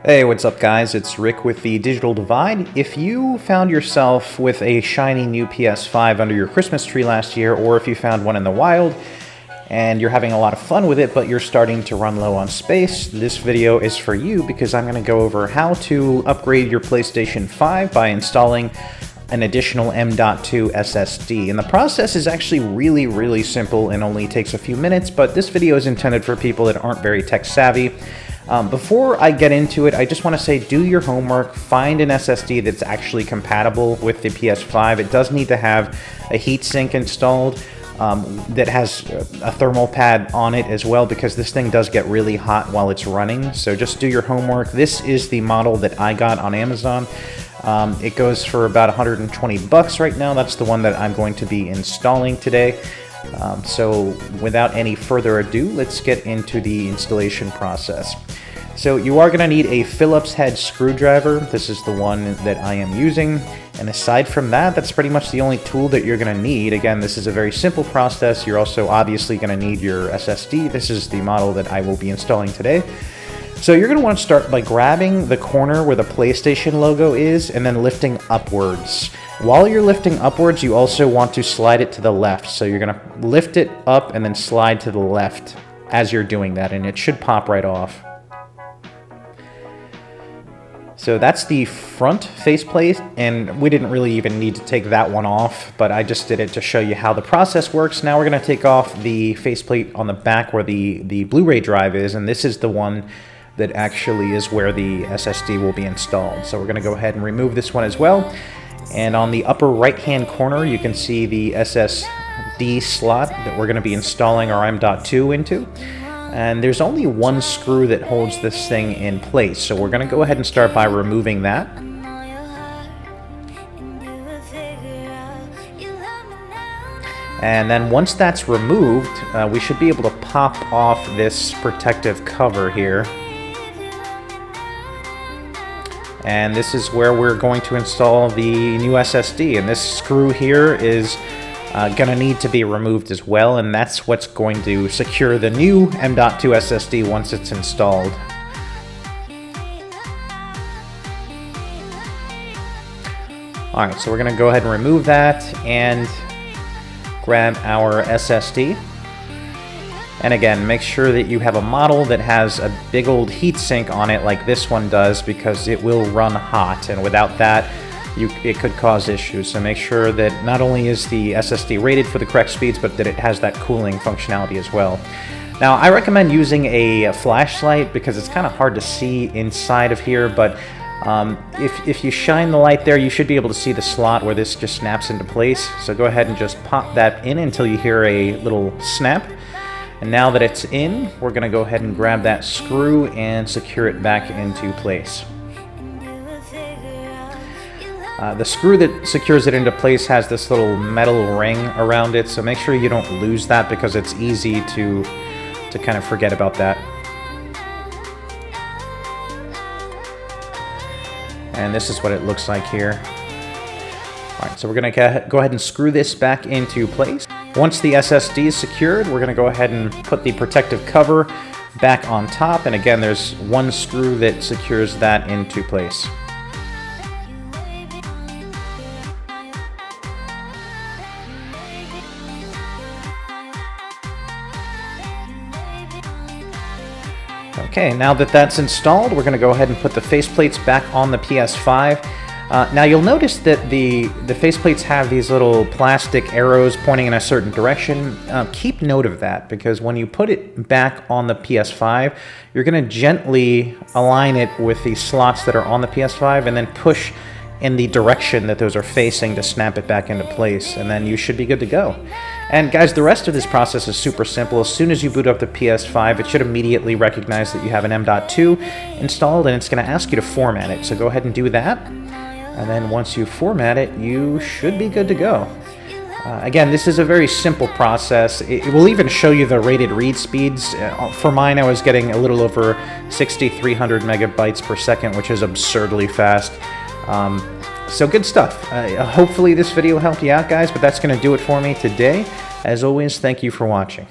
Hey, what's up guys? It's Rick with the Digital Divide. If you found yourself with a shiny new PS5 under your Christmas tree last year, or if you found one in the wild and you're having a lot of fun with it but you're starting to run low on space, this video is for you because I'm going to go over how to upgrade your PlayStation 5 by installing an additional M.2 SSD. And the process is actually really simple and only takes a few minutes, but this video is intended for people that aren't very tech savvy. Before I get into it, I just want to say do your homework, find an SSD that's actually compatible with the PS5. It does need to have a heatsink installed that has a thermal pad on it as well, because this thing does get really hot while it's running. So just do your homework. This is the model that I got on Amazon. It goes for about 120 bucks right now. That's the one that I'm going to be installing today. So without any further ado, let's get into the installation process. So you are going to need a Phillips head screwdriver. This is the one that I am using. And aside from that, that's pretty much the only tool that you're going to need. Again, this is a very simple process. You're also obviously going to need your SSD. This is the model that I will be installing today. So you're going to want to start by grabbing the corner where the PlayStation logo is and then lifting upwards. While you're lifting upwards, you also want to slide it to the left. So you're going to lift it up and then slide to the left as you're doing that, and it should pop right off. So that's the front faceplate, and we didn't really even need to take that one off, but I just did it to show you how the process works. Now we're going to take off the faceplate on the back where the Blu-ray drive is, and this is the one that actually is where the SSD will be installed. So we're going to go ahead and remove this one as well. And on the upper right-hand corner, you can see the SSD slot that we're going to be installing our M.2 into. And there's only one screw that holds this thing in place. So we're going to go ahead and start by removing that. And then once that's removed, we should be able to pop off this protective cover here. And this is where we're going to install the new SSD. And this screw here is going to need to be removed as well. And that's what's going to secure the new M.2 SSD once it's installed. Alright, so we're going to go ahead and remove that and grab our SSD. And again, make sure that you have a model that has a big old heatsink on it like this one does, because it will run hot, and without that, it could cause issues. So make sure that not only is the SSD rated for the correct speeds, but that it has that cooling functionality as well. Now, I recommend using a flashlight because it's kind of hard to see inside of here, but if you shine the light there, you should be able to see the slot where this just snaps into place. So go ahead and just pop that in until you hear a little snap. And now that it's in, we're going to go ahead and grab that screw and secure it back into place. The screw that secures it into place has this little metal ring around it, so make sure you don't lose that because it's easy to kind of forget about that. And this is what it looks like here. Alright, so we're going to go ahead and screw this back into place. Once the SSD is secured, we're going to go ahead and put the protective cover back on top. And again, there's one screw that secures that into place. Okay, now that that's installed, we're going to go ahead and put the faceplates back on the PS5. Now you'll notice that the faceplates have these little plastic arrows pointing in a certain direction. Keep note of that, because when you put it back on the PS5, you're going to gently align it with the slots that are on the PS5 and then push in the direction that those are facing to snap it back into place, and then you should be good to go. And guys, the rest of this process is super simple. As soon as you boot up the PS5, it should immediately recognize that you have an M.2 installed, and it's going to ask you to format it. So go ahead and do that. And then once you format it, you should be good to go. Again, this is a very simple process. It will even show you the rated read speeds. For mine, I was getting a little over 6,300 megabytes per second, which is absurdly fast. So good stuff. Hopefully this video helped you out, guys, but that's going to do it for me today. As always, thank you for watching.